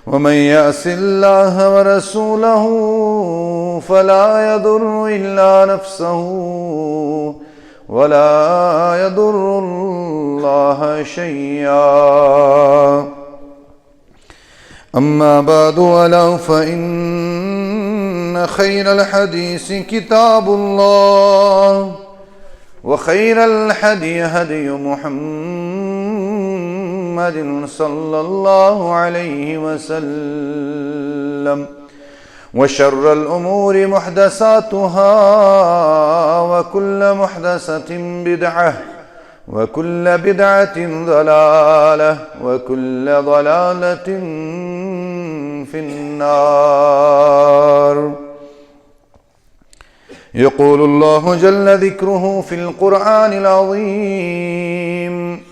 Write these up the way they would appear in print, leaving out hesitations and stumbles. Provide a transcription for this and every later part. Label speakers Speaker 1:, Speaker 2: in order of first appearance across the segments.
Speaker 1: ومن يعص الله ورسوله فلا يضر إلا نفسه ولا يضر الله شيئا. أما بعد ألا فإن خير الحديث كتاب الله وخير الهدي هدي محمد صلى الله عليه وسلم وشر الأمور محدثاتها وكل محدثة بدعة وكل بدعة ضلالة وكل ضلالة في النار. يقول الله جل ذكره في القرآن العظيم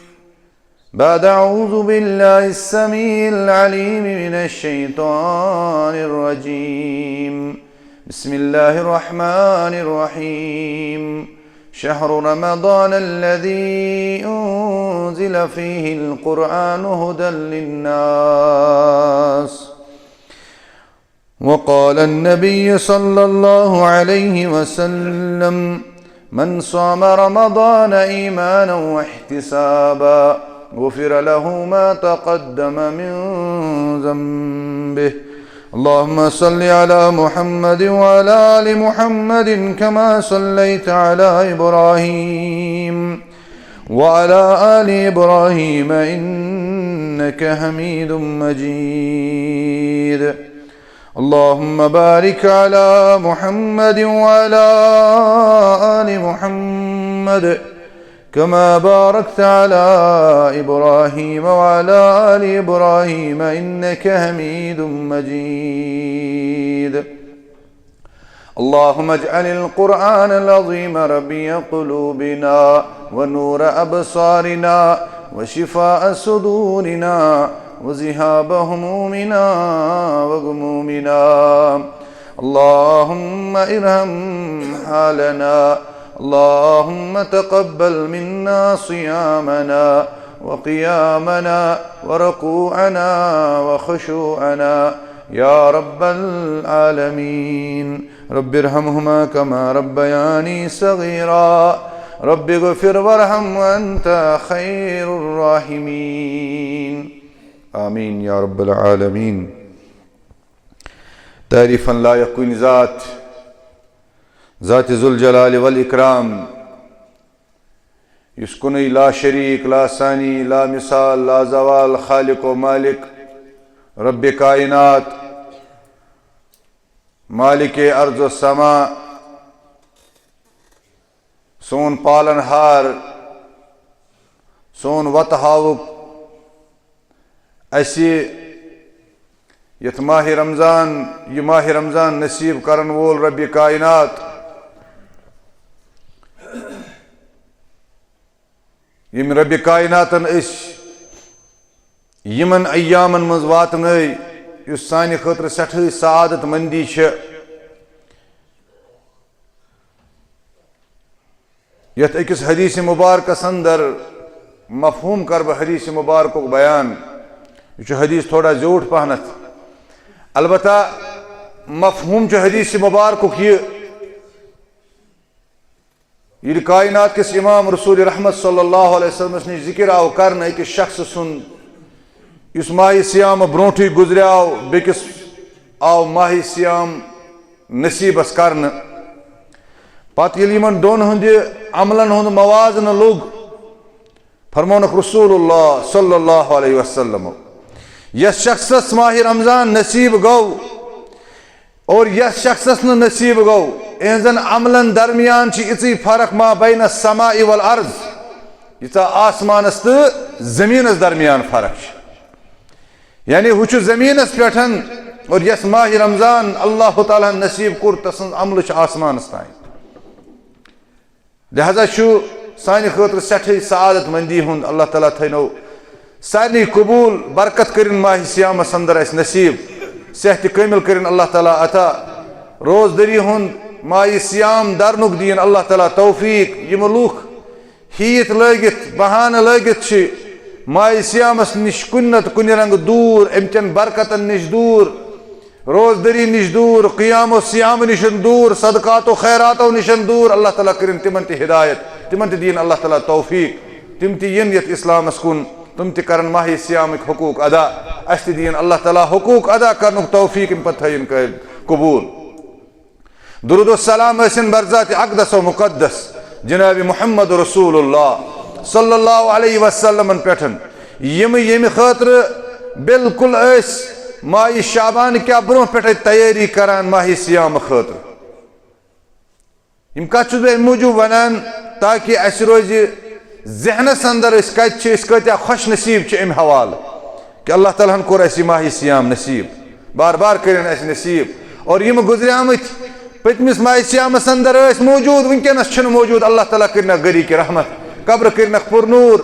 Speaker 1: بعد أعوذ بالله السميع العليم من الشيطان الرجيم. بسم الله الرحمن الرحيم. شهر رمضان الذي أنزل فيه القرآن هدى للناس. وقال النبي صلى الله عليه وسلم من صام رمضان إيمانا واحتسابا غفر له ما تقدم من ذنبه. اللهم صل على محمد وعلى آل محمد كما صليت على إبراهيم وعلى آل إبراهيم إنك حميد مجيد. اللهم بارك على محمد وعلى آل محمد كما باركت على إبراهيم وعلى آل إبراهيم إنك حميد مجيد. اللهم اجعل القرآن العظيم ربيع قلوبنا ونور أبصارنا وشفاء صدورنا وذهاب همومنا وغمومنا. اللهم ارحم حالنا. اللهم تقبل منا صيامنا وقيامنا وركوعنا وخشوعنا يا رب العالمين. رب ارحمهما كما ربياني صغيرا. رب اغفر وارحم وأنت خير الراحمين. آمين يا رب العالمين. تعريفا لا يكون ذات ذو الجلال والإكرام يسكني لا شريك لا ثاني لا مثال لا زوال خالق و مالك رب کائنات مالک ارض و سما سون پالنہار سون وت ہاوک اسی یت ماہ رمضان نصیب کرن وول رب کائنات یم رب کائناتن یمن ایامن مز واتن یس سانہ خاطر سٹھے سعادت مندی چھ یت اکس حدیث مبارکس اندر مفہوم کر بہ حدیث مبارک بیان. یہ حدیث تھوڑا زیوٹھ پہنت البتہ مفہوم چھ حدیث مبارک یہ کائنات کس امام رسول رحمت صلی اللہ علیہ وسلم نش ذکر آو کرنا أکس شخص سن اس ماہ سیام برونٹھی گزریاو بیکس آو ماہ سیام نصیبس کرنا. پتہ ییٚلہِ یمن دون ہند عملن ہند موازن لوگ فرمونک رسول اللہ صلی اللہ علیہ وسلم یس شخصس ماہ رمضان نصیب گو اور یس شخصس نصیب گو اہنزن عملن درمیان چھ اژی فرق ما بین السماء والارض یتا آسمانس تو زمینس درمیان فرق چھ. یعنی ہو چھ زمینس پٹھن اور یس ماہ رمضان اللہ تعالیٰ نصیب کور تسن عمل چھ آسمانس تائیں. لہذا چھ سانہ خاطر سٹھے سعادت مندی ہند اللہ تعالیٰ تھینو سارنی قبول برکت کرن ماہ سیامس اندر اس نصیب صحت کامل کرن اللہ تعالیٰ عطا روزدری ہند ماہ سیام درنک دین اللہ تعالیٰ توفیق. یم لوک ہیت لگت بہانہ لگت چھ माह सियामस निश कुन कुन रंग दूर अमचन बरकतन निश दूर रोजदरी निश दूर क़ियाम सियाम निशन दूर सदकातो खैरातो निशन दूर अल्लाह ताला करिन तिमन ति हिदायत तिमन ति दीन अल्लाह ताला तौफीक तिम ति यन यत इस्लामस कुन तुम ति करन माह सियामिक हुकूक अदा अस ति दीन अल्लाह ताला हुकूक अदा करनुक तौफीक इन पत थयन कबूल दुरूद सलाम हसन बरज़ात अक़दस व मुक़द्दस जनाब मुहम्मद रसूलुल्लाह सल्लल्लाहु अलैहि वसल्लम पेठन यम खातर बिल्कुल माह शाबान क्या ब्रोह पे तैयारी करान माह सियाम खातर कत मूजूब वनान ताकि अस रोज जहनस अंदर कत्या खुश नसीब अम हवाल कि अल्लाह ताला कोर अस माह सियाम नसीब बार बार कर नसीब और यम गुजरे आमत पतमिस माह सियामस अंदर मौजूद वनकस मौजूद अल्लाह ताला कर गरी की रहमत कब्र कर पुरनूर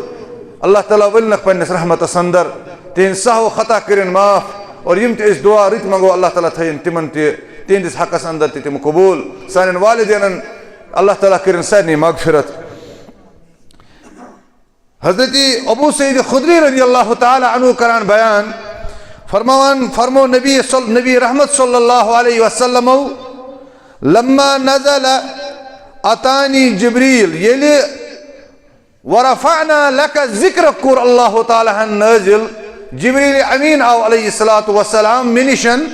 Speaker 1: अल्लाह ताला वल पन्नस रहमतस अंदर तिहन सहव खता कर माफ और यम दुआ रत मंगो अल्लाह ताला थयन तिमन तिहंदिस हकस अंदर तिम कबूल सान वालिदैन अल्लाह ताला कर सारे मगफिरत हजरत अबू सईद खुदरी रज़ी अल्लाह ताला अन्हु करान बयान फरमो नबी रहमत सल्लल्लाहु अलैहि वसल्लम लम्मा नज़ल अतानी जिब्रील येले वरफ़अना लक ज़िक्र कुर अल्लाह ताला नाज़िल जिब्रील अमीन आओ अलैहिस्सलातु वस्सलाम मिनिशन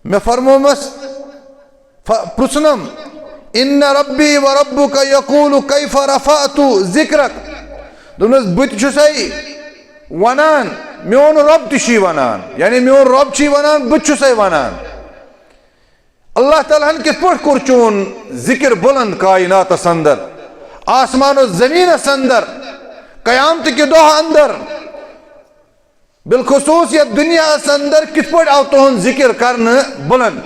Speaker 1: मे फरमोमस पृछनम इन्न रब्बी व रब्बुक यक़ूलु कैफ़ रफ़अतु ज़िक्रक दोनों बुत छुसै वनान मोन रब ती वनान यानी मोन रब वनान बुत छुसै वनान अल्लाह ताला किस पट कोर चोन जिक्र बुलंद कायनात अंदर आसमान जमीन अंदर कयामत के दोह अंदर बिलखुसूस यह दुनिया अंदर किस पट आव तुहन जिक्र करने बुलंद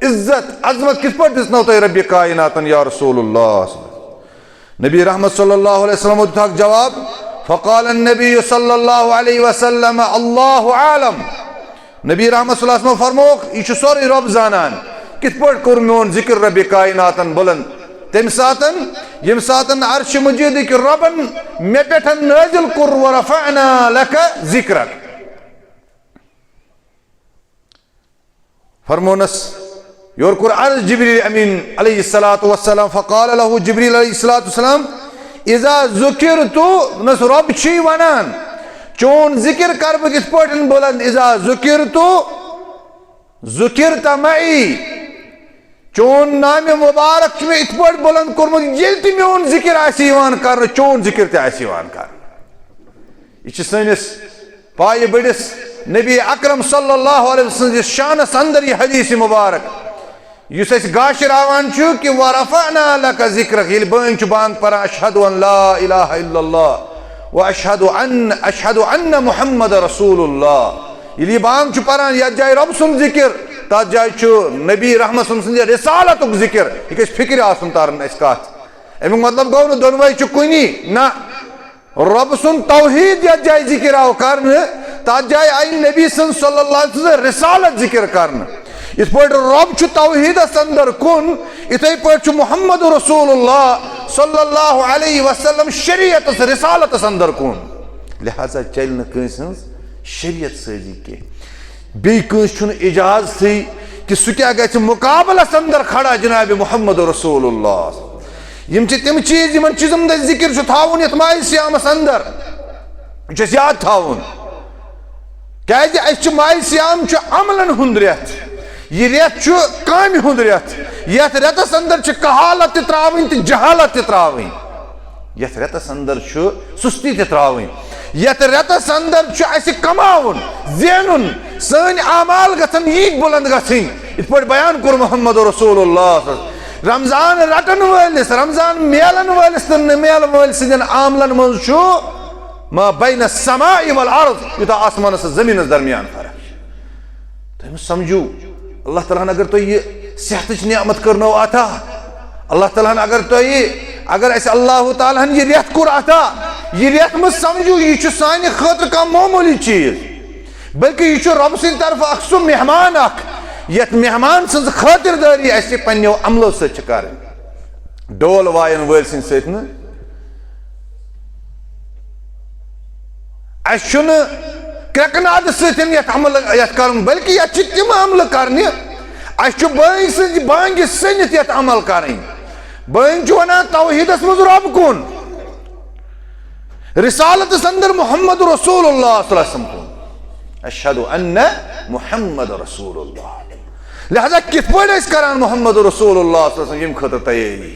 Speaker 1: इज्जत अजमत किस पट दिसनो तो रब्बी कायनातन या रसूलुल्लाह नबी रहमत सल्लल्लाहु अलैहि वसल्लम तक जवाब फ़क़ाल नबी सल्लल्लाहु अलैहि वसल्लम अल्लाहु आलम नबी रहमत सल्लल्लाहु अलैहि वसल्लम फरमोक यह सोरे रब जानान किस पट कोर मोन जिक्र रब्बी कायनातन बुलंद तम सातन यम सातन अर्श मजीद कि रबन मे पेठन नाजिल कुर व रफ़अना लक ज़िक्रक फरमोनस योर कुर अर्ज जिब्रील अमीन अलैहिस्सलातु वस्सलाम फ़क़ाल लहु जिब्रील अलैहिस्सलातु वस्सलाम इज़ा ज़ुकिरतु नस रब छी वनान चोन जिक्र कर बह किस पटन बुलंद इज़ा ज़ुकिरतु ज़ुकिरत मई चोन नाम मुबारक में इत पट बुलंद कोरमुत येल ति मोन जिक्र आसिवान कर चोन जिक्र ते आसिवान कर यह सनिस पाय बड़िस नबी अकरम सल्लल्लाहु अलैहि वसल्लम शान अंदर यह हदीस मुबारक युस गाशरावान कि वरफ़अना लक ज़िक्रक ये बन बांग पर अशहदु अन ला इलाहा इल्लल्लाह व अशहदु अन्न मुहम्मद रसूलुल्लाह ये बांग परान यथ जाय रब सुन जिक्र तथ जाय नबी रहमत सल्लल्लाहु अलैहि रिसालत जिक्र यह फिक्र आसन तारन कत अमुक मतलब गो न दोनवे कुनी ना रब सुन तौहीद यथ जाय जिक्र आव कर तथ जाय आई नबी सल्लल्लाहु अलैहि वसल्लम रिसालत जिक्र कर इस पट रब तौहीदस अंदर कुन इथे पट मुहम्मद रसूलुल्लाह सल्लल्लाहु अलैहि वसल्लम शरीयत रिसालत अंदर कुन लिहाजा चल न शरीयत सजी के बेस इजाज थी कि सह क्या ग मुकाबलस अंदर खड़ा जनाब मुहम्मद रसूलुल्लाह यम तम चीज इन चीजन जिक्र थावन ये माह सियामस अंदर यह याद थावन क्या माह सियाम अमलन हुंद रेत यह रेत काम हुंद रेत यथ रेतस अंदर कहालत त्रावन तो जहालत त्रावन यथ रेतस अंदर सुस्ती त्रावन यथ रेतस अंदर कमावन जेनुन सन आमाल गन यीक बुलंद गन इत पे बयान कोर मुहम्मद रसूलुल्लाह रमजान रटन वलिस रमजान मेलन वलिस तो न मेल वल सदन आमलन मज मा बैन समाई वल अर्द यूता आसमान से जमीन दरमियान फर्क तुम समझू अल्लाह ताला अगर तो ये सेहत नियामत करनो अता अल्लाह ताला अगर अल्लाह ताला ये रेत कोर अता यह रेत मत समझू यह सानि खतर कम मामूली चीज बल्कि यह रब सद तरफ सह मेहमान यथ मेहमान सज खातिरदारी अस पन्नो अमलो सत कर डोल वायन वल सद अशुन क्रकनाद सतन यत अमल यत करन बल्कि यत तिम अमल करने अश बन सज बांग सनित यत अमल करें बन वन तौहीदस मज रब कुन रिसालत अंदर मोहम्मद रसूलुल्लाह सल्लल्लाहु अलैहि वसल्लम कुन अशहदु अन्ना मुहम्मद रसूलुल्लाह लिहाजा कित पड़ करान मोहम्मद रसूलुल्लाह सल्लल्लाहु अलैहि वसल्लम यम खतर तैयारी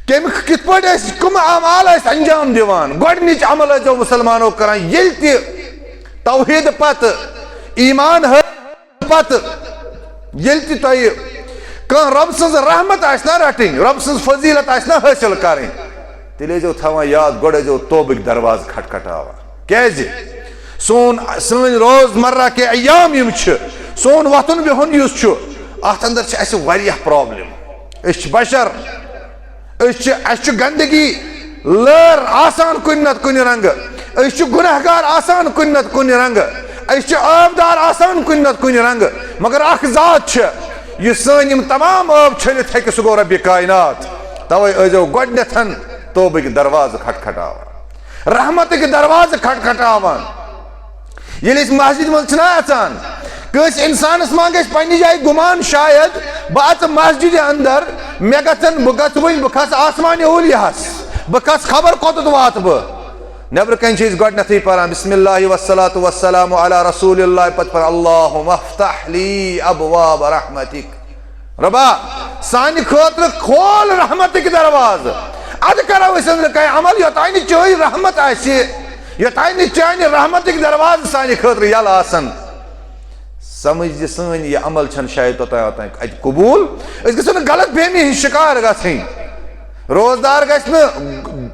Speaker 1: कम कित पड़ कम अमाल अंजाम दिवान गोडनिच अमल जो मुसलमानों करान ये तौहीद पत ईमान पत ये तुह रब सज रहमत आसना रटिन रब सज फजीलत आसना हासिल करें तेल जो थवान याद गोड़ जो तोबक दरवाज खटखटावा कैज सोन सन रोजमर्रा के अयाम यम सोन वतन बिहुन युस अत अंदर प्रॉब्लम बशर गंदगी लर आसान कुन नत कुन रंग गुनहगार आसान कुन नत कुन रंग आबदार आसान कुन नत कुन रंग मगर अख जात यह सन तमाम आब छलित हे सह गो रब्बे कायनात तवे अजो गोडनेथन तोबक दरवाज खटखटावान रहमत दरवाज खटखटावान ये मस्जिद मज अचान कस इंसानस मा गई पन्नी जाए गुमान शायद बह मस्जिद अंदर मे गन बह वन बह खस आसमान ओलियास बह खस खबर कोत वात बह नबर कन गोडनथ पान बिस्मिल्लाहि वस्सलातु वस्सलामु अला रसूलिल्लाह पत पर अल्लाहुम्मा अफ्तह ली अबवाब रहमतिक रबा सान खतर खोल रहमतिक दरवाज अद करो अंदर कह अमल योतान चान रहमत योतान चान रहमतिक दरवाज सान खतर यल आसन समझ सन यह अमल शायद तोतान अत कबूल गो गलत फहमी हज शिकार गई रोजदार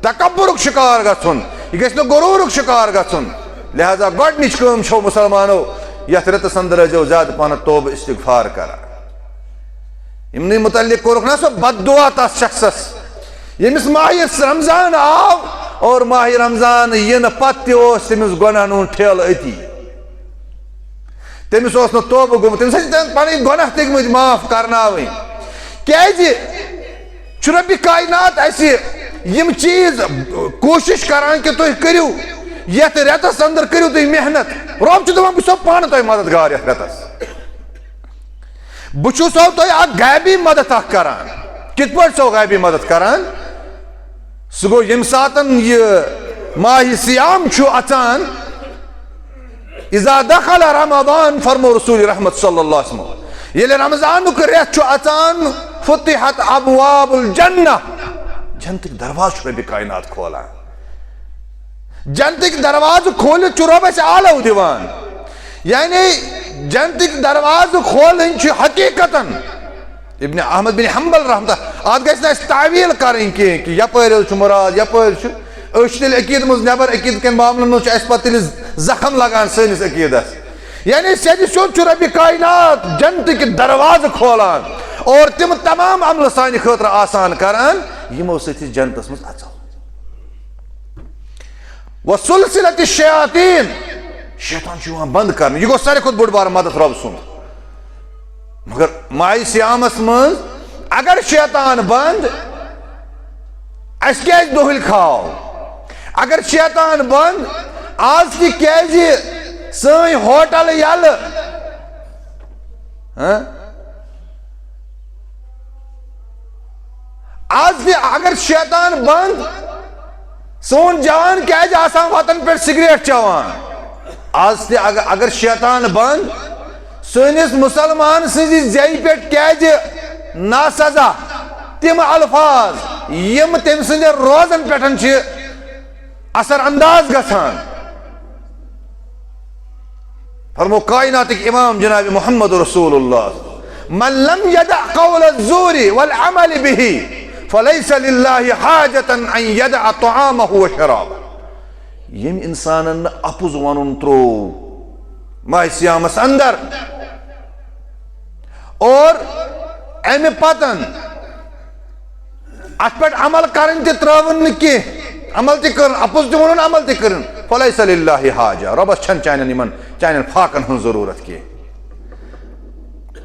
Speaker 1: गकब्बुर शिकार गन यह गुरूर शिकार गन लिहाजा गोडनिच कम छो मुसलमानो यथ रतस अंदर जो ज्यादा पहन तोब इस्तिगफार कर इमन मुतल्लिक कोरुख ना सो बददुआ तस शख्सस यमिस माह रमजान आव और माह रमजान इन पत तमिस गुनाहन हुंद ठेल अति तमिस तोब गुमुत तमिस पन गुनाह तगमत माफ करनावि क्या रब्बे कायनात यम चीज कोशिश करान कि तुम करू यथ रेतस अंदर करू तुम मेहनत रब दपान बह पान तुम मददगार यथ रेतस बह तुम गैबी मदद करान कित पे सो गैबी मदद करान सह गो यम सातन यह माह सियाम अचान इज़ा दखल रमज़ान फरमो रसूल रहमत सल्लल्लाहु अलैहि वसल्लम ये रमजान रेत अचान फुतिहत अबवाबुल जन्नह जन्नत दरवाज रब्बे कायनात खोला जन्नत दरवाज खोल रब आलव दिवान यानी जन्नत दरवाज खोल हकीकतन इब्न अहमद बिन हम्बल रहमत अत गि तावील करें कि यपर मुराद यपर तेल अकीद मज नबर अकीद कन मामलन मज पे जख्म लगान सैनिस अकीदस यानी सद सोद रब्बे कायनात जन्नत दरवाज खोलान और तिम तमाम अमल सान खतर आसान करान यमो सत जन्नतस मज अचल वसुलसिलत शयातीन शैतान बंद कर यह गो सारे खुद बोड़ बार मदद रब सुन मगर माह सियामस मज अगर शैतान बंद अस क्या दोहल खाओ अगर शैतान बंद आज क्या सन होटल यल आज अगर शैतान बंद सोन जवान क्या वतन पे सिगरेट चवान आज अगर शैतान बंद सनिस मुसलमान सज जय पे क्या ना सजा तिम अल्फाज यम तम सद रोजन पे असर अंदाज गसान फरमो कायनात इमाम जनाब मोहम्मद रसूलुल्लाह मन लम यदा कौल ज़ूरी वल अमल बिही फलैसा लिल्लाहि हाजतन अन यदा तआमहु व शराबहु यम इंसानन अपुज वनुन त्रो माह सियामस अंदर और अमे पतन अत पे अमल करन ते त्रवन के अमल ते कर अपुज वन अमल ते कर फलैसा लिल्लाहि हाजा रबस छन चानन फाकन हन जरूरत के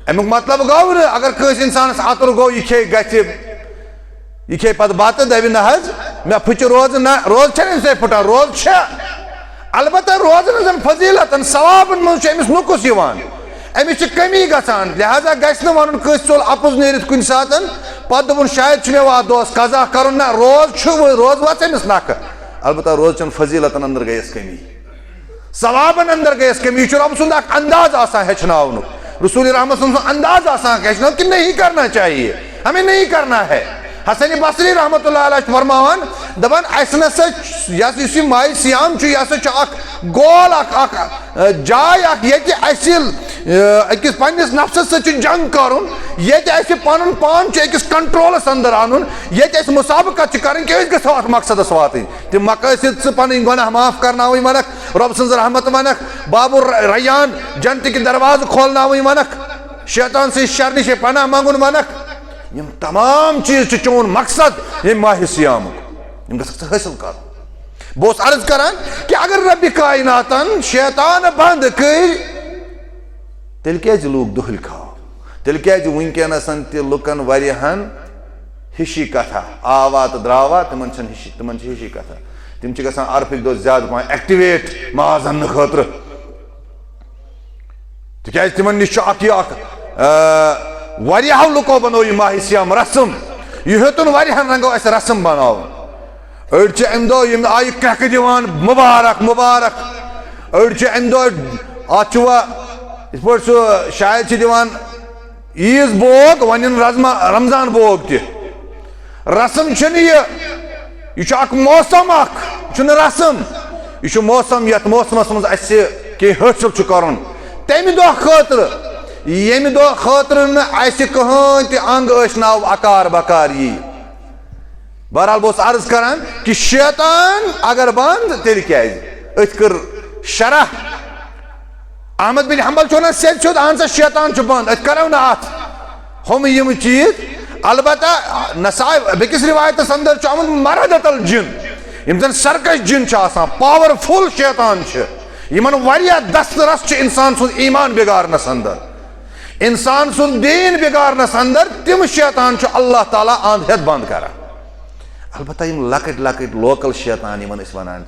Speaker 1: अमुक मतलब गो अगर कस इंसानस अतुर गो यह खे पे बत दबि ना मे फुच रोज ना रोज फुटान रोज अलबत्ता रोजन फजीलतन सवाबन मज अमिस नुकुस यवान अमिस कमी गसान लिहाजा गस वन कस चोल अपुज नेरित कुन सातन पत दोपन शायद मे वात दोस कजा करुन ना रोज वाच अमिस नख अलबत्ता रोज चन फजीलतन अंदर गयस कमी सवाबन अंदर गयस कमी रब सुंद अंदाज आसान हेचनावन रसूल रहमत सुंद अंदाज आसान हेचनावन कि नहीं करना चाहिए हमें नहीं करना है। हसन बसरी रहमतुल्लाह अलैह फरमावन दपन अस माह सियाम यह गोल जाय अकिस पन्निस नफ्सस सत जंग करुन ये पन पान अकिस कंट्रोलस अंदर अन ये मुसाबकत कर कि मकसदस वात तम मकसद पन गुनाह माफ करना वनक रब सज रहमत वनक बाबुर रैयान जन्नत के दरवाज खोलना वनक शैतान से शर निश पनाह मंगुन वनक यम तमाम चीज चोन मकसद ये माह सियाम हासिल कर। बहुत अर्ज करान कि अगर रब कायनातन शैतान बंद कर तेल क्या लोग दुहल खाओ तेल क्या वनकनसन तुकन वारियाहन हिशी कथा आवा तो द्रावा तिमन हिशी कथा तिम गसान अरफिक दो ज्यादा पह एक्टिवेट माज अन्न खतर तिक तिमन निश वारियाहो लुको बनो यह माह सियाम रस्म यह हेतुन वारियाहन रंगो अस रस्म बनाव अड़ अम दो आय क्रक दिवान मुबारक मुबारक अड़ अम दो अत पे सह शायद दिवान ईज बोग वन रमजान बोग त रस्म यह मौसम रस्म यह मौसम ये मौसमस मज कह हासिल कर तमि दो खतर यमि दो खतर कहन त अंग नाव अकार बकार यी बहरहाल बहुत अर्ज करान कि शैतान अगर बंद तेल क्या कर शरह अहमद बिन हंबल चो ना सेद अहन सा शैतान बंद अत करो ना अत हम यम चीज अलबत्ता नसाय बेकिस रिवायत अंदर आमुत मरदतल जिन यम जन सर्कस जिन पावरफुल शैतान यमन वारिया दस्त रस इंसान सुन ईमान बिगाड़नस अंदर इंसान सुन दीन बिगाड़नस अंदर तिम शैतान अल्लाह ताला अंद हेत बंद करा। अलबत्ता यम लकट लकट लोकल शैतान यमन अस वनान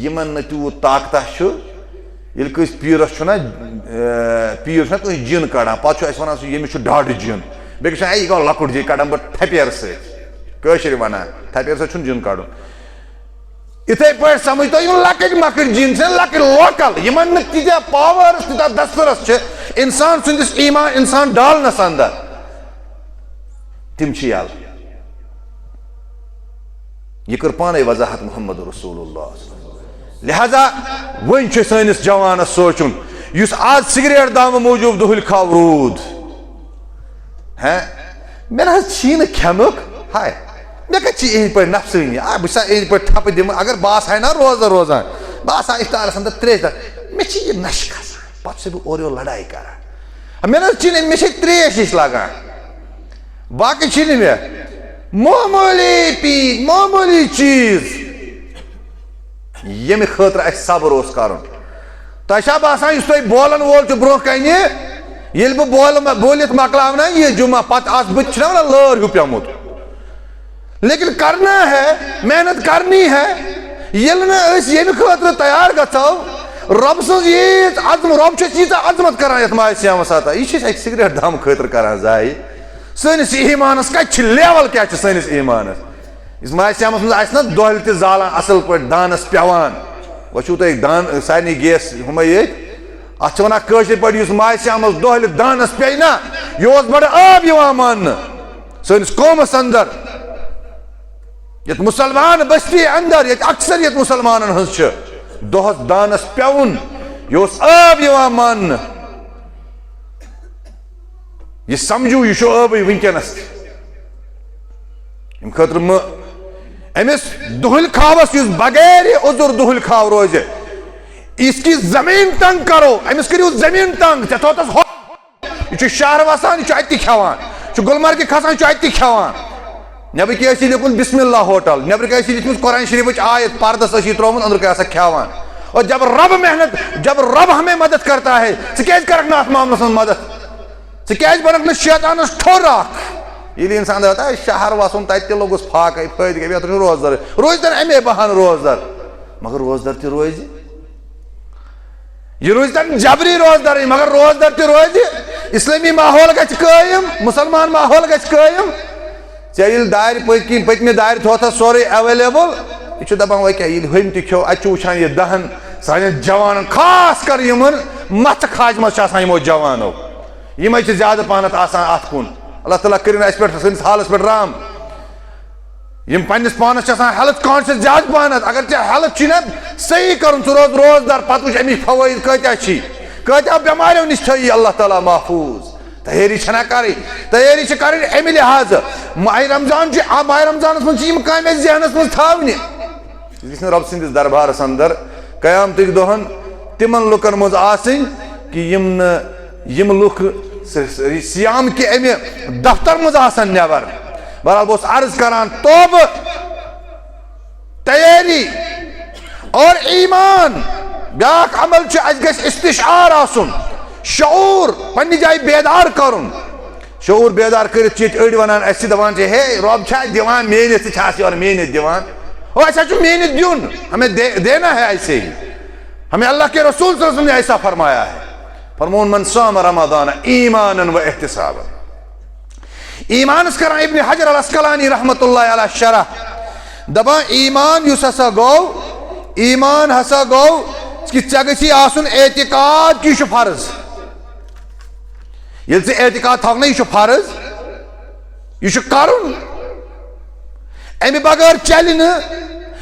Speaker 1: यमन न तूत ताकता ये कस पीरस पीर कह जिन कड़ान पे वन यमिस डाड जिन बे यह गो लकुट जी कड़ान बह थपेर सर वन थपेर सो जिन कड़न इथे पे समझ तो यम लकट मकट जिन लकट लोकल यमन तीजा पावर तीजा दस्तरस इंसान सुंदिस ईमान इंसान डालनस अंदर तिम यल यह कर पान वजाहत मोहम्मद रसूलुल्लाह। लिहाजा वन सैनिस जवानस सोचुन युस आज सिगरेट दाम मूजूब दुहल खाव रूद हैं मे ना खेनुक हाय मे कह पे नफसनी बह इन पे थप दिम अगर बस है ना रोजान बस इफ्तारस अंदर त्रेश मे नश खसान पे बह और लड़ाई कर मे मे त्रेश हिश लगान बाकी मे मामूली पी मामूली चीज यम खतर सब्र कर तह बसान तुम बोलन वोल ब्रो कन ये बह बोलित मकलावना यह जुमा पे बना लर हूँ पेमुत लेकिन करना है मेहनत करनी है ये खतर तैयार गो रब सज अजम रब यीजा अजमत कर माह सियामस आता यह सिगरेट दम खतर कर जाय सैनिस ईमानस कत लेवल क्या सैनिस ईमानस इस माह सियामस मज ना दोहल त जालान असल पे दानस पेवान वो तुम दान सारे गेस हम अत वन पे माह सियामस दोहल दानस पे ना यह बड़ आब मान सैनिस कौमस अंदर ये मुसलमान बस्ती अंदर ये अक्सरियत मुसलमान हज दोहस दानस पेवन यह आब मान यह समझू यह अब वनकनस खतर अमिस दुहल खावस बगैर उजुर दुहल खाव रोज इसकी जमीन तंग करो अमिस करो जमीन तंग थोतस यह शहर वसान यह अति खेवान गुलमर्ग खसान अति खेवान नबर क्या लिखुन बिस्मिल्लाह होटल नबर क्या लिखुन कुरान शरीफ आयत पर्दस त्रोमुत अंदर क्या खेवान और जब रब हमें मदद करता है क्या कर मामलस मदद क्या बनक शैतान ठोर ये इंसान दता शहर वसन तक लोगुस फाक फायद गई रोजदार रोजदार अमे बहान रोजदार मगर रोजदार ते रोज यह रोज जबरी रोजदार मगर रोजदार ते रोज इस्लामी माहौल गछ कायम मुसलमान माहौल गछ कायम चल दार पत्म दार थोथ सोरे एवेलेबल यह दपान वह क्या हम त्यो अत वुचान यह दहन सान जवान खास कर मत खाज मो जवानों यम ज्यादा पहन अत कुन अल्लाह ताला कर सैस हालस पे राम यम पन्निस पानस हेल्थ कॉन्शियस ज्यादा पहन अगर चे हेल्थ ना सही कर रोज रोजदार पे वुच अमिक फवैद कत्या बेमारियों नश थी अल्लाह ताला महफूज तैयारी छना कर तैयारी कर अमि लिहाज माह रमजान माह रमजान मम काम जहनस मज थावने रब सन्दस दरबारस अंदर कयामत दोहन तिमन लुकन मज आसिन कि यम लुक सियाम के अमि दफ्तर मज आसन नेबर बहरहाल बस अर्ज करान तोब तैयारी और ईमान ब्याक अमल गस इस्तिशार आसुन शऊर पन्नी जाय बेदार करुन शऊर बेदार कर अड़ वन दपान हे रब दिवान मेहनत और मेहनत दिवान मेहनत दुन हमें देना है ऐसे ही हमें अल्लाह के रसूल सल्लल्लाहु अलैहि वसल्लम ने ऐसा फरमाया है फरमोन मन साम रमज़ान ईमानन व इहतिसाबन ईमान करा इब्न हजर अल अस्कलानी रहमतुल्लाह अलैह शरह दबा ईमान युस हसा गो ईमान हसा गो कि चे आसुन एतिकाद कि फर्ज ये एतिकाद थो ना यह फर्ज यह करुन अमि बगैर चल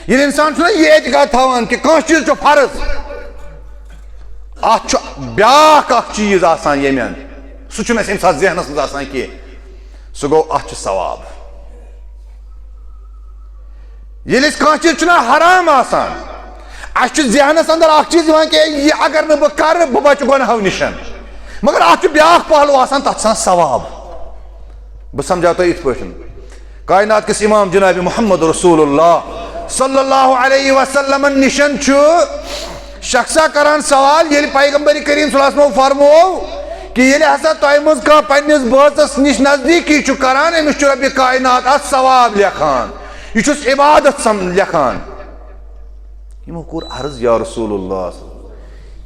Speaker 1: ये इंसान यह एतिकाद थवान कि कह चीज फर्ज अत ब्याक चीज आसान यमन सह अम सात जहनस मज आसान कह सह गो अत सवाब ये कह चीज हराम आसान अस जहनस अंदर अ चीज यह अगर न बह कर बह बच गुनाहों निश मगर अत ब्याक पहलू आसान तथ सवाब बह समझा तो इत पे कायनात किस इमाम जनाब मोहम्मद रसूलुल्लाह सल्लल्लाहु अलैहि वसल्लम निशन शख्सा करान सवाल ये पैगंबर करीम सल्लल्लाहु अलैहि वसल्लम फरमो कि ये हसा तह मज कह पन्निस बचस निश नजदीकी करान अमिस रब कायनात अत सवाब लेखान यह इबादत लेखान यमो कोर अर्ज या रसूलुल्लाह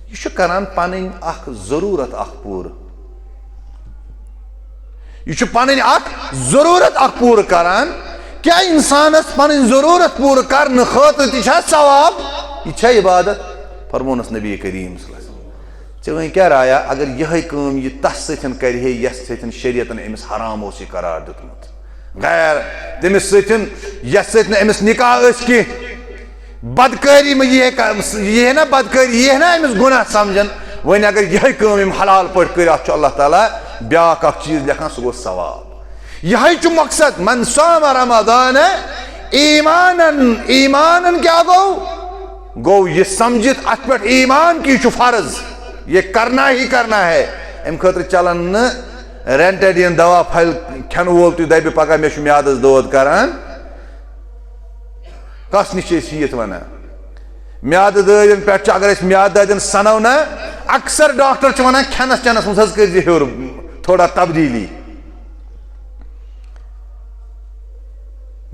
Speaker 1: यह करान पन जरूरत पूर यह पन जरूरत पूर करान क्या इंसानस पन जरूरत पूर करने खतर ती सवाब यह इबादत फरमोनस नबी करीम चे वह क्या राया अगर यह काम यह तस कर यस शरीयत अमिस हराम उस करार दुतमुत गैर तमिस यस अमिस निकाह कह बदकारी में यह ना बदकारी यह ना अमिस गुनाह समझन वन अगर यह काम हलाल पे कर अल्लाह ताला ब्याक चीज लेखान सह गो सवाब यह मकसद मन साम रमज़ान ईमानन ईमानन क्या गो यह समझित अत पे ईमान की फर्ज ये करना ही करना है अम खतर चलन न रेंटेडियन दवा फल खन वोल तु दबि पगह मे म्यादस दौद करान कस नश वन म्याद ददन पे अगर म्याद ददन सनो ना अक्सर डॉक्टर वन खनस चनस मज कर हर थोड़ा तब्दीली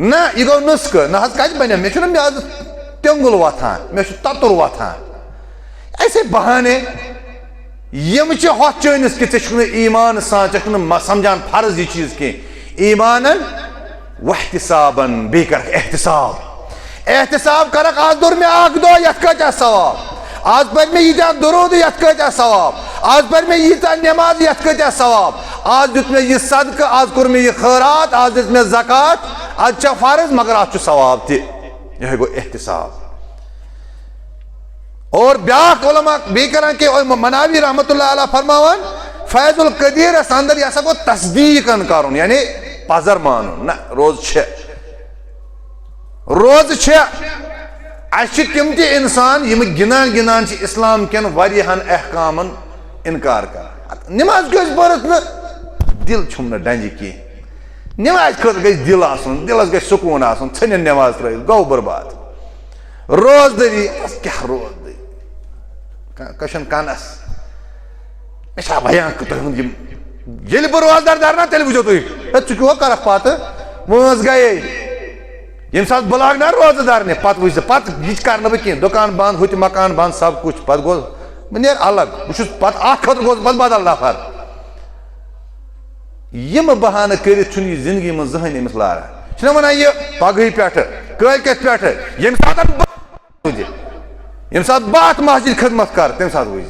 Speaker 1: ना यह गो नुस्ख ना कत बन मे म्याद तेंगुल वथान मे ततुर वथान ऐसे बहाने यम हथ चनिस कि ईमान सान समझान फर्ज यह चीज कह ईमानन वहतिसाबन बे कर एहतिसाब कर आज दुर मे दो ये कत सवाब आज पर मे यीत्या दुरूद ये कत सवाब आज पर मे यीत्या नमाज ये कत सवाब आज दुत मे यह सदका आज कोर मे यह खैरात आज दित मे ज़कात आज फर्ज मगर आज सवाब तह गो एहतिसाब और ब्याक उलमा बे करान के मनावी रहमतुल्लाह अलैह फरमावन फैजुल कदीर अंदर यह गो तस्दीकन करुन यानी पजर मानुन ना रोज तम इंसान यम गिनान गिनान इस्लाम कन वारियाहन अहकामन इनकार कर नमाज गज बरत न दिल छुम न डंज कह नमाज खत गज दिल आसन दिलस गज सुकून आसन छन नमाज त्र गो बर्बाद रोजदरी क्या रोजदरी कशन कानस मे बयान तुम बह रोजदार दरना तेल वो तुम क्यों कर पात वज गए यम साथ बलाग ना रोजदार ने पत वुझ पत यह कर कह दुकान बंद हुत मकान बंद सब कुछ पत गो नेर अलग बहुत खत गो बदल नफर यम बहान कर जिंदगी में जहन अमिस लारा वन यह पगह पे कलकत पे यम सात बात मस्जिद खदमत कर तम सात वुझ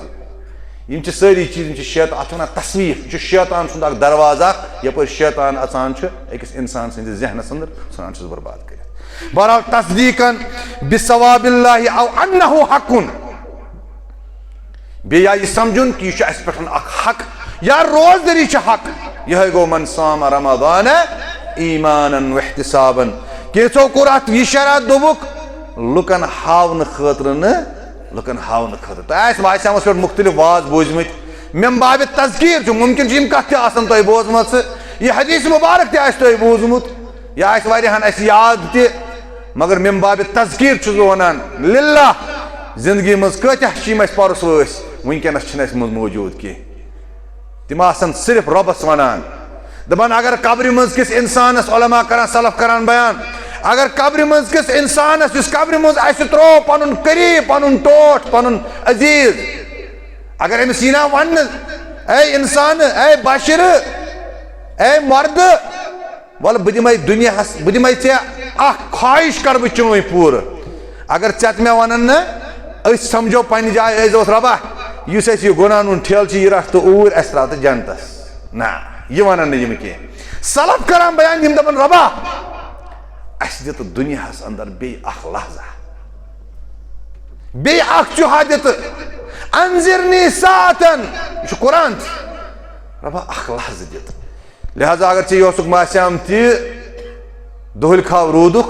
Speaker 1: यम सारी चीज शैतान अत वन तस्वीर शैतान सुंद दरवाजा यप शैतान अचान अकिस इंसान सद जहनस अंदर सान बर्बाद कर बहरहाल तस्दीकन बिसवाबिल्लाहि औ अन्नहु हकुन बे या समझुन कि यह अस पे हक या रोजदरी हक यह गो मन साम रमदान ईमानन वहतिसाबन कैसो कोर अत यह शरात दोबुक लुकन हावन खतर लुकन हावन खतर तो वास पे मुख्तलिफ वाज बोजमत मेम बाब तजकीर मुमकिन कत तुम बोजम यह हदीस मुबारक तुम बोजमुत यह याद त मगर मेम बाब तजकीर वन लिल्ला जिंदगी मज कम परस वनकस मौजूद कह तम सिर्फ रबस वनान दपान अगर कब्र मज किस इंसानस उलमा करान सलफ करान बयान अगर कब्र मज किस इंसानस इस कब्र मज त्रो पन करीब पन टोट पन अजीज अगर अमिस यह वन ए इंसान ए बशर ए मर्द वल बह दिमे दुनिया बह दिमे ऐ ख्वाहिश कर बह चुन पूर अगर मे वन न समझो पन्ने जाए दोस्त रबा इस यह गुनाह ठेल यह रट तो ऊर अस त्रा तो जनतस ना यह वन नम कह सलफ करान बयान यम दपन रबा अस दित दुनिया अंदर बे लहजा बे चुहा दित अंजिरनी सातन यह कुरान रबा लहजा दित लिहाजा अगर चे योसुक मास्याम दुहल खाव रूदुक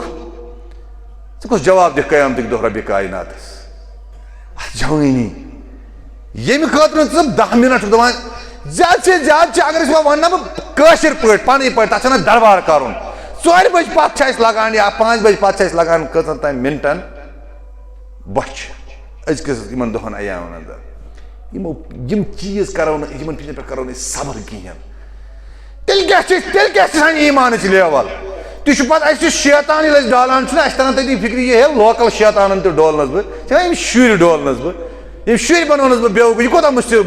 Speaker 1: कुछ जवाब दि कयामतिक दो रब कायनातस जवानी यम खतर 10 मिनट दपान ज्यादा से ज्यादा अगर वन कशिर पे पन पे तथा दरबार कर 4 बज पे लगान या 5 बज पे लगान कतन तम मिनटन बच अजकिस दोहन अयामन अंदर यम चीज करो पे करो सबर कहें तेल ईमान लेवल तुम पे शैतान डालान तरह तक फिक्र ये लोकल शैतान तो डोलनस बह शुर डोलनस बह शुर बनोनस बह बेवकूफ यह कोता मुश्किल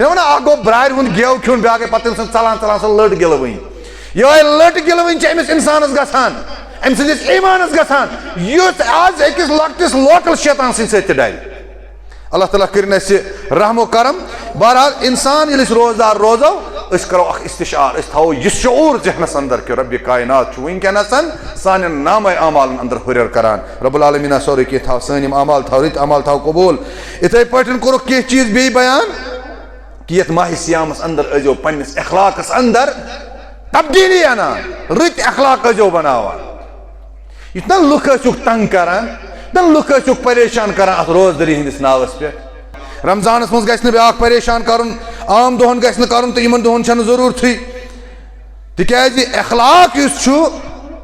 Speaker 1: वन गो ब्रार हूं गेव खुन ब्या पे चलान चलान सो लट गिल वन ये लट गिल वन अमिस इंसानस गसान अम सदिस ईमानस गसान युथ आज अकिस लकटिस लोकल शैतान सत डाल अल्लाह ताला कर रहमो करम बहरहाल इंसान ये रोजदार रोजो करो इस्तिशार थो यह शऊर जहनस अंदर कि रब कायनात वनकस सान नाम अमाल अंदर हुर करान रब्बुल आलमीन सोरे कह थो सन अमाल थो रित अमाल थो कबूल इथे पे कोर कह चीज बे बयान कि ये माह सियामस अंदर अजो पन्निस अखलाकस अंदर तब्दीली अनान रित अखलाक अजो बनावान इतना लुक तंग करान तन लुक परेशान करान अत रोजदरी हंदिस नावस पे रमजानस मज गि ब्या परेशान कर आम दोहन गि कर तो इन दोहन जरूरत तिज अखलाक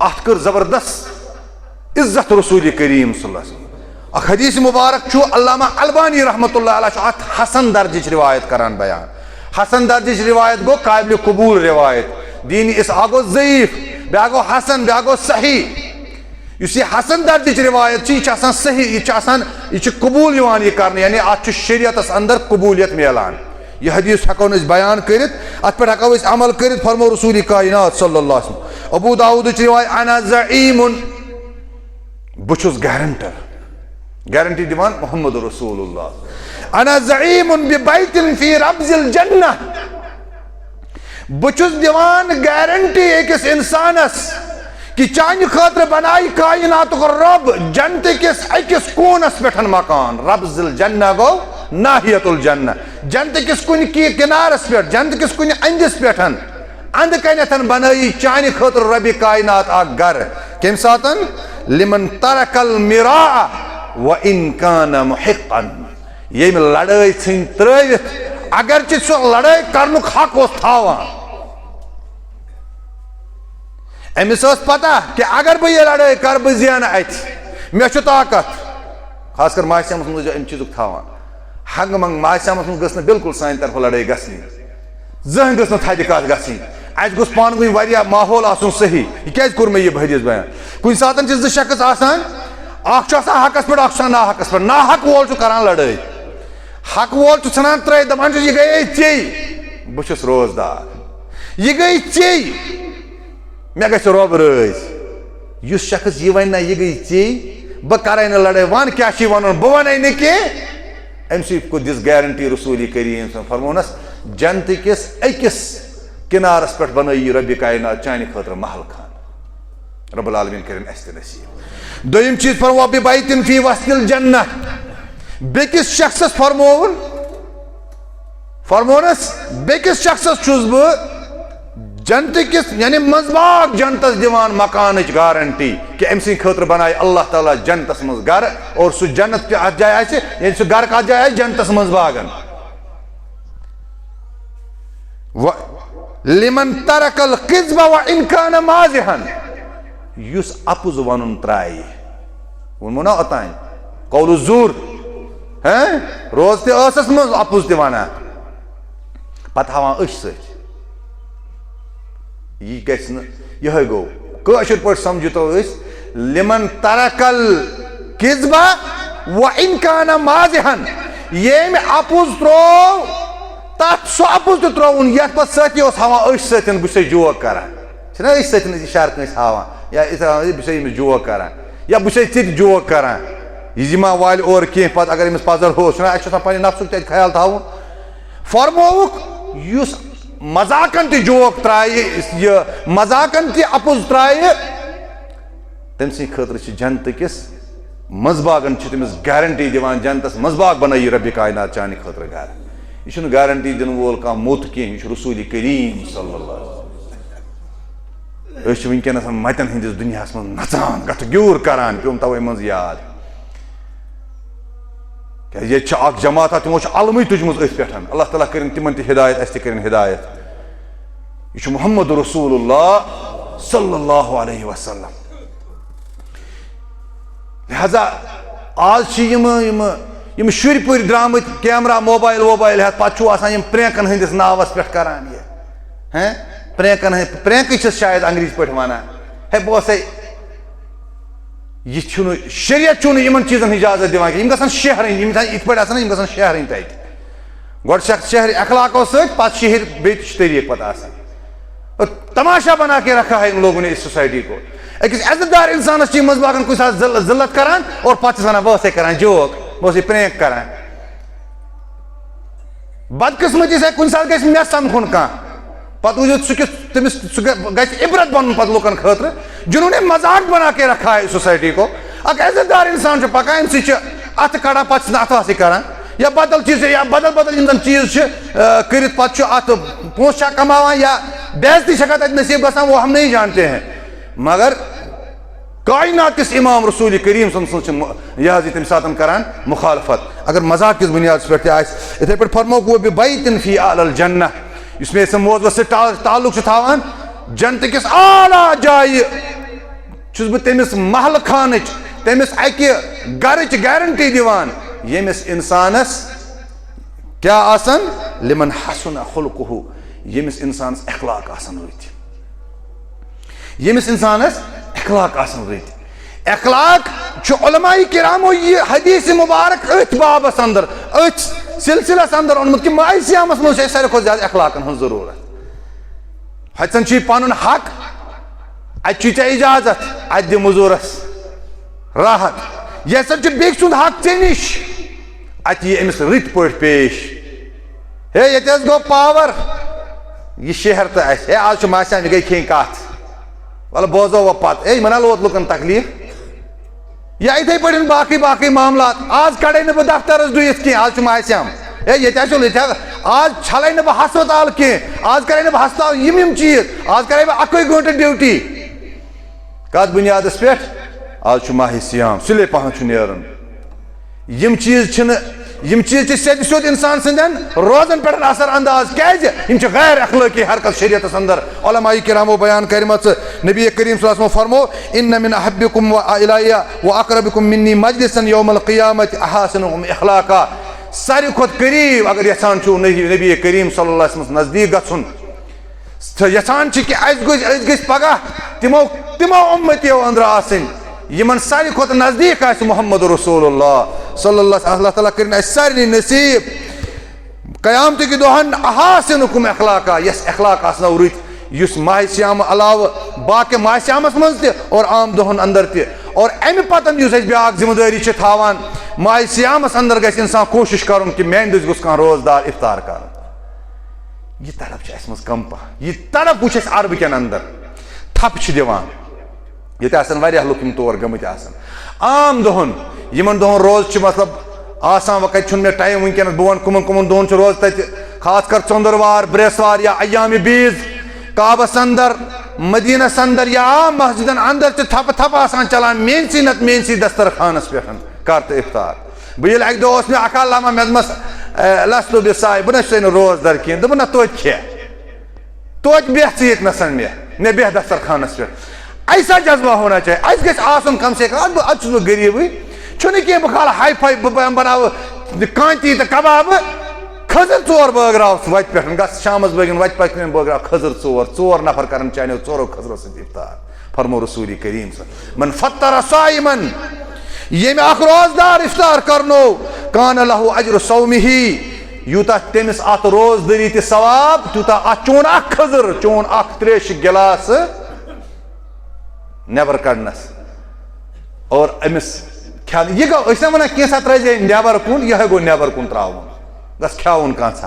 Speaker 1: अत कर जबरदस्त इज्जत रसूल करीम अख हदीस मुबारक अल्लामा अलबानी रहमतुल्लाह अलैह अत हसन दर्ज रिवायत करान बयान हसन दर्ज रिवायत गो काबिल कबूल रिवायत दीन इस गो ज़ईफ ब्या गो हसन ब्या गो सही यह हसन दर्ज रिवायत यह सही यह कबूल कर यानी अत शरीयतस अंदर कबूलियत मिलान यह हदीस हको बयान कर अत पे हको अमल कर फरमो रसूल कायनात सल्लल्लाहु अलैहि वसल्लम अबू दाऊद रिवायत अना ज़ईमुन बुछुस गारंटी दिवान मोहम्मद रसूलुल्लाह अना ज़ईमुन बिबैतिन फी रब्ज़िल जन्नह बुछुस दिवान गारंटी अकिस इंसानस कि चान खतर बनाई कायनात रब जन्नत किस अकिस कोनस पे मकान रब्ज़िल जन्नह गो नाहियतुल जन्नह जन्नत किस कुन किनारस पे जन्नत किस कुन अंदिस पे अंद कन बनाई चान खतर रब कायनात घर कम सातन लिमन तरकल मिरा व इन कान मुहिqqan यम लड़ाई छन त्रवित अगर सो लड़ाई करनुक हक थावान अमिस पता कि अगर बह यह लड़ाई कर बह जेन अत मे ताकत खास कर माहसियामस मज अम चीज़ थावान हंग मंग माहसियामस मज गस बिल्कुल सान तरफ लड़ाई गई जहन गस थद कत गई अस गोस पान वन वारिया माहौल आसन सही यह क्या कोर मे यह हदीस बयान कुछ सात जो शख्स आसान हकस पे ना हकस पे ना हक वोल करान लड़ाई हक वोल ान त्र दपान यह गई चे बहुत रोजदार यह गई चे मे ग रोब रज इस शख्स यह वन ना यह गई चे बह कर लड़ाई वन क्या वन बह वन नी कह अम दिस गारंटी रसूल करीम फरमोनस जन्नत किस अकिस किनारस पे बनई रब कायनात चानि खतर महल खान रब्बुल आलमीन करें अस नसीब दोयम चीज फरमो बिबैतिन फी वस्तिल जन्नह बेकिस शख्सस फरमोनस बेकिस शख्सस छुस बह जन्नत किस यानी मजबाग जन्नतस दिवान मकान गारंटी कि अम सद खतर बनाए अल्लाह ताला जन्नतस मज घर और सह जन्नत के अत जाय यानी सह घर कत जाय जन्नतस मज बागन लिमन तरकल किज़्ब व इन कान माज़िहन युस अपुज वनुन त्राय वोनमो ना ओतान कौल ज़ूर हैं रोज ते असस मज अपुज ते वना पत हावान अश सत यह गस यह गो कशर पे समझो लिमन तरकल किज़्ब व इन कान माज़िहन येम अपुज त्रो तथ सह अपुज तो त्रोन ये पे सती हावान अश सत बस जोक करान अश सत इशार कस हावान या बस जोक करान या बस थे जोक करान यह मा वाल और कह पे अगर अमिस पजर हो पे नफ्सुक तक ख्याल थवन फरमोक युस मजाकन त जोक त्राय मजाकन त अपुज त्राय तम सद खतर जन्नत किस मजबागन तमिस गारंटी दिवान जन्नतस मजबाग बनई रब कायनात चानि खतर घर यह गारंटी दिन वोल कह मोत कह रसूल करीम सल्लल्लाहु अलैहि वसल्लम वनकस मतन हंदिस दुनिया मज नचान गत ग्यूर करान पे तवे मज याद ये जमात तमो अलम तुजम पे अल्लाह ताला कर तिमन हिदायत अस कर हिदायत यह मुहम्मद रसूलुल्लाह सल्लल्लाहु अलैहि वसल्लम लिहाजा आज यम शुर पुर द्रामत कैमरा मोबाइल वोबाइल हेत पे प्रेकन हंदिस नावस पे करान ये हैं प्रेकन प्रेक शायद अंग्रेज पे वन है बस यह शरीयत इन चीजन इजाजत दिवान गन शहर इत पे गन शहर तत गो शहर अखलाको सत शहर बे तरीक पे तमाशा बना के रखा है इन लोगों ने इस सोसाइटी को अकिस इज्जतदार इंसान मजबागन कुछ जिल्लत करान और पे वन बस करान जोक बस प्रेक करान बदकिस्मती से कुछ सात गि मे समखुन कह पे तमिस इबरत बन पे लुकन खतर जिन्होंने मजाक बना के रखा है सोसाइटी को अक इज्जतदार इंसान पकान अत कड़ा पे अथवास करान या बदल चीज या बदल बदल चीज कर पोस कमावान या बेइज्जती तक नसीब ग वो हम नहीं जानते हैं मगर कायनात किस इमाम रसूल करीम यह तम सात करान मुखालफत अगर मजाक किस बुनियाद पे इथे पे फरमो वो बिबैतिन फी आलल जन्नह इसमें से मौजूद से ताल्लुक थावान जन्नत किस आला जाय बह तमिस महल खान तमिस अकि घर गारंटी दिवान यमिस इंसानस क्या आसन लिमन हसन खुल्कुहु यमिस इंसानस अखलाक आसन रुत यमिस इंसानस अखलाक आसन रुत अखलाक उलमाए किरामो यह हदीस मुबारक अथ बाबस अंदर अथ सिलसिलस अंदर ओनमुत कि माह सियामस मज सारे खुद ज्यादा अखलाकन हज जरूरत हसन पन हक अ इजाजत अत मजूरस राहत यह सब बेक सुंद हक ऐ निश अत यह अमिस रित पे पेश हे ये गो पावर यह शहर तो हे आज मासान गई खें कत वल बोजो वो पत ए मना लोत लुकन तकलीफ या इथे पे बाकी बाकी मामला आज कड़े न बह दफ्तर दुत कह आज माश्याम ये आज छल बह हस्पताल कह आज करे बह हस्पताल यम चीज आज करे बह 1 घंटे ड्यूटी कत बुनियाद पे आज माह सियाम सुले पहन नेरन यम चीज सेद सोद इंसान सदन रोजन पे असर अंदाज क्या गैर अखलाकी हरकत शरीयत अंदर उलमाए किरामो बयान करमत नबी करीम सल्लल्लाहु अलैहि वसल्लम फरमो इन्न मिन अहब्बिकुम व इलैया व अक़रबिकुम मिन्नी मजलिसन यौमल क़ियामत अहसनुहुम इखलाका सारी खुद करीब अगर यसान नबी करीम सल्लल्लाहु अलैहि वसल्लम नजदीक गछुन यसान कि अस पगह तिमो उम्मतियों अंदर आसन यमन सारी खुद नजदीक आस मोहम्मद रसूलुल्लाह सल्लल्लाहु अल्लाह ताला कर सारे नसीब क़यामत के दोहन अहासिनुकुम अखलाका यस अखलाक आसनो रुत युस माह सियाम अलाव बाकी माह सियामस मज और आम दोहन अंदर त और अमि पतन युस ब्या जिम्मेदारी थावान माह सियामस अंदर गस इंसान कोशिश कर कि मेन दुस गुस कह रोजदार इफ्तार कर यह तड़प मज कम पह यह तड़प वो अरब कन अंदर थप दिवान ये वारिया लुक तौर गमत आम दोहन यमन दोहन रोज मतलब आसान वक्त मे टाइम वनकस बह वन कमन कमन दोहन रोज तत खास कर चंदरवार ब्रेसवार या अयाम बीज काबस अंदर मदीनस अंदर या आम मस्जिदन अंदर थप थप आसान चलान मेनसी नत मेनसी दस्तरखानस पे कर तो इफ्तार बह अक दो मे अकाल लामा मेदमस लस्तु बिसाय बह न रोज दर कह दोप ना तोत खे तोत बेह ये नसन मे बेह दस्तरखानस पे ऐसा जज्बा होना चाहिए अस गन कम से कम अब गरीब कह बह खाल हाई फाई बह बनाव कांती तो कबाब खजर चोर बगराव वत पे गस शाम बगन वत पे बगराव खजर चोर नफर कर चानो चोरो खजरो इफ्तार फरमो रसूल करीम मन फतर साइमन ये रोजदार इफ्तार करनो कान लहु अज्र सौमिही यूता तमिस अत रोजदारी त सवाब तूता अत चोन खजर चोन त्रेश गिलास नबर कड़नस और अमिस ख्याल यह गो वन कैसा त्र नबर कुन यह गो नबर कुन त्रावन गस ख्यावन कह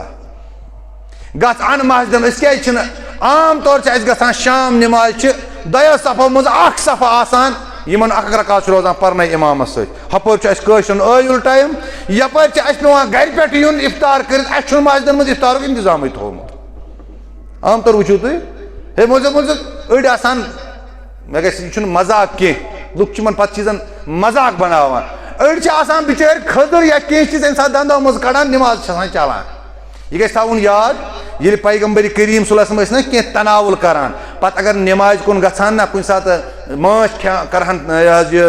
Speaker 1: गस अन मस्जिदन क्या आम तौर ग शाम नमाज दयो सफो मज सफा आसान यमन अक रकात रोजान पर्न इमामस सपर आयुल टाइम यपर पे गर पे यून इफ्तार कर मस्जिदन मज इफ्तार इंतजाम थोमुत आम तौर वो तुम हे मोज अड़ आसान मे गह मजाक कह लुक पे चीजन मजाक बनावान अड़ बिचार खदर या कह चीज अम दंदो मज कड़ान नमाज चलान यह गई थवन याद ये पैगम्बर करीम सल्लल्लाहु अलैहि वसल्लम कह तनावुल करान पत अगर नमाज कुन गसान ना कुन सात माछ करहन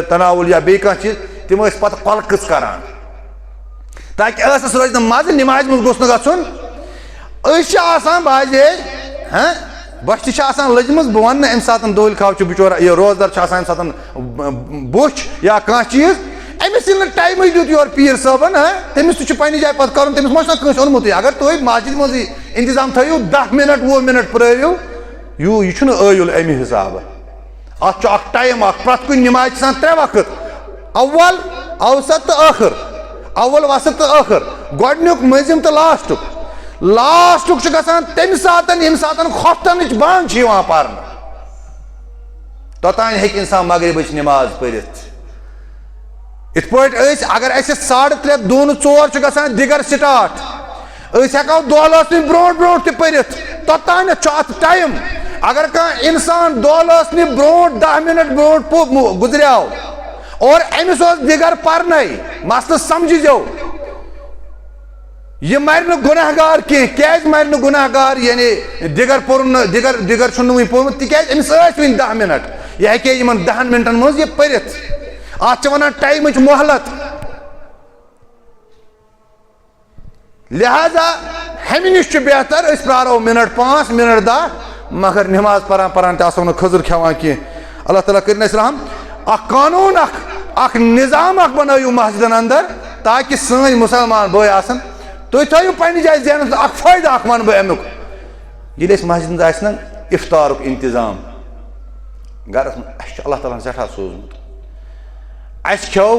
Speaker 1: तनावुल या बे कह चीज तिम पत कलकस करान ताकि रोज मज नमाज मज गोस गन बाजे हाँ बश लजम बह वन अम सात दोल खाव बिचोर यह रोजदार अम सात बुछ या कह चीज अमिस टाइम दुत योर पीर साहबन तमिस पे जाए पे कर तमिस मा ओनमुत अगर तुम मस्जिद मज इंतजाम थो 10 मिनट 20 मिनट प्रयो यह आयुल अमि हिसाब अत टाइम प्रत कुन नमाज 3 वक्त अव्वल अवसत तो आखिर अव्वल वसत तो आखिर गोडनुक मजिम तो लास्टुक गसान तमि सात यम सात खोफ्तन बंद पार तोतान हे इंसान मगरिब नमाज पढ़ इत अगर 3:30 2 4 गसान दिगर स्टार्ट हेको दोलस ब्रो ब्रो पढ़ तोतान टाइम अगर कह इंसान दोलस ब्रो 10 मिनट ब्रो गुजरियाव और अमिस दिगर पर्न मसल समझो यह मर गुनहगार कह मर गुनहगार यानी दिगर पोर दिगर दिगर पोर्मुत तिक अमिस 10 मिनट यह हे 10 मिनटन मज यह पढ़ अत वन टाइम मोहलत लिहाजा हमें नश बेहतर प्रारो मिनट 5 मिनट 10 मगर नमाज परान परान तो खजर खेवान कह अल्लाह ताला कर रहम कानून निज़ाम बनायु मस्जिदन अंदर ताकि सन मुसलमान बोय आसन तुम थो पे जाए जहन फायदा वन बह अमुक ये मस्जिद आना इफ्तार इंतजाम गरस मे अल्लाह ताला सठा सोजमुत अस खो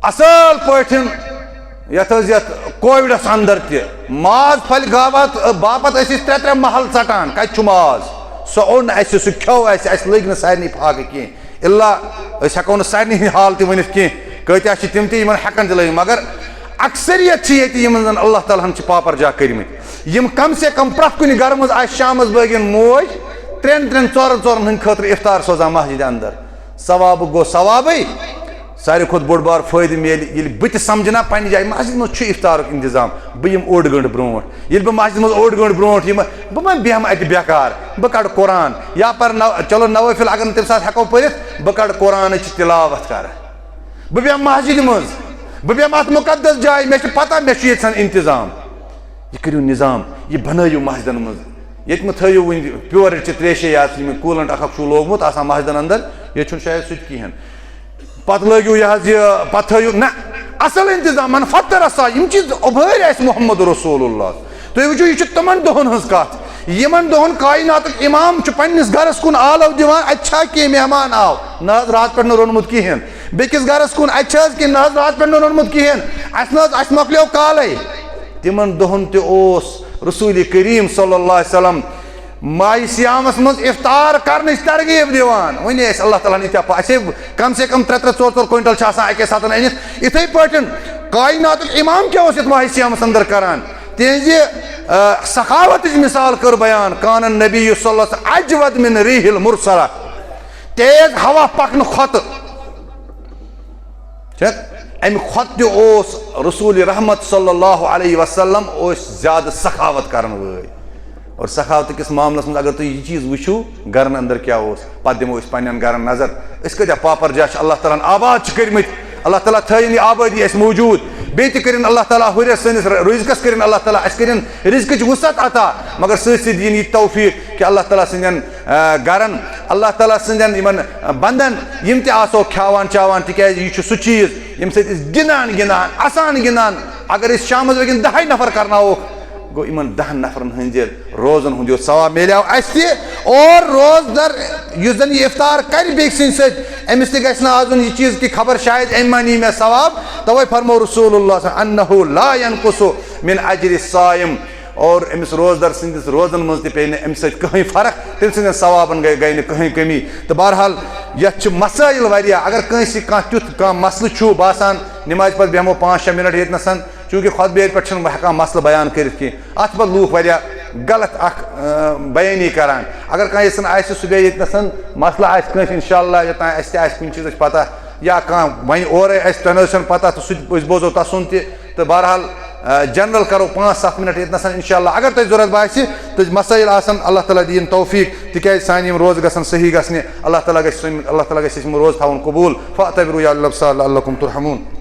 Speaker 1: असल पे ये कोविडस अंदर माज फल बापत 3 महल षटान कत माज सह ओन सह खो लग सारे फाक कह इल्ला हेको सारे हाल वन कह कत्या तम हेकन लग मगर अक्सरियत ये अल्लाह ताला पापर जा कर्म कम से कम प्रत कुन गर मज शाम बगन मोज 3 4 हंद खतर इफ्तार सोजान मस्जिद अंदर सवाब गो सवाब सारे खुद बोड़ बार फायद मिल बत समझना पे जाए मस्जिद मज इफ्तार इंतजाम बह ओड गंट ब्रो बह मस्जिद मज ओड गंट ब्रो बह बेहम अत बेकार बह कड़ कुरान या पर चलो नवाफिल अगर तम सात हेको पढ़ बह कड़ कुरान तिलावत कर बह बेहम मस्जिद मज बह बेहम अत मुकद्दस जाए मे पता मे इंतजाम यह करियो निज़ाम, यह बनायो मस्जिदन मज, ये मत थो वन प्योर त्रेशे या कूलेंट अख लोगमुत मस्जिदन अंदर, ये शायद सह कहें पे लगो यह पे थो ना असल इंतजाम मन फतर सा यम चीज उभर मोहम्मद रसूलुल्लाह। तुम वो यह तमन दोहन हज कत यमन दोहन कायनात इमाम पन्निस गरस कुन आलव दिवान अच्छा कि मेहमान आव ना रात पे रोनमुत कहें, बेकिस गरस कुन अच्छा कि ना रात पे रोनमुत कहें मकलो काले। तिमन दोहन तोस रसूल करीम सल्लल्लाहु अलैहि वसल्लम माह सियामस मज इफ्तार करने तरगीब दिवान। वन अल्लाह ताला असे कम से कम 3-4 क्विंटल अके साथ अनित इथे पे कायनात इमाम क्या माह सियामस अंदर करान तेज सखावत मिसाल कर बयान कान नबी सल्लल्लाहु अजवद मिन रीहिल मुरसला तेज हवा पकन खत अम खत रसूल रहमत सल्लल्लाहु अलैहि वसल्लम ज्यादा सखावत कर और सखावत किस मामलस में अगर तुम यह चीज वुचो गरन अंदर क्या पे दिमो पन्न गरन नजर कत पापर जा अल्लाह ताला आबाद कर्म अल्लाह ताला थन आबादी मौजूद बे तन अल्लाह ताला हुर सैनिस रिज़्क़स कर अल्लाह ताला कर रिज़्क़ वसत अता मगर सत दिन यह तौफीक कि अल्लाह ताला सदन गरन अल्लाह ताला सदन बंदन यम तसो खावान चावान तिकाज यह सह चीज यम सत गिंदान गिंदान असान गिंदान अगर शाम वगन 10 नफर करनावोक गो इन 10 नफरन हंद रोजन हूं सवाब मिलो और रोजदर जन यह इफ्तार कर अमिस तजुन यह चीज की खबर शायद अमी मे सवाब तवे फरमो रसूलुल्लाह अन्नहु ला यनकुसु मिन अज्रि साइम और अमिस रोजदर सिंदिस रोजन मज पे अम कहीं फर्क तम सद सवाबन गई न कहीं कमी। तो बहरहाल यह मसाइल वारिया अगर कंस तुथ मसल छू बासान नमाज पे बेहमो 5-6 मिनट ये चूँकि खुतबे पे हेकान मसल बयान कर अत पे लूख वारिया गलत बयानी करान अगर कह सह गई ये मसला कंस इंशाअल्लाह योतान कुछ चीज पता या कह वन और तन पता तो सह बोजो तसुन तो बहरहाल जनरल करो 5-7 मिनट ये इंशाअल्लाह अगर तुम जरूरत बासी तो मसाइल अल्लाह ताला दीन तौफीक तिकाज सान रोज गसन सही गसने अल्लाह ताला रोज थवन कबूल फ़अतबिरू या अल्लाह लअल्लकुम तुरहमून।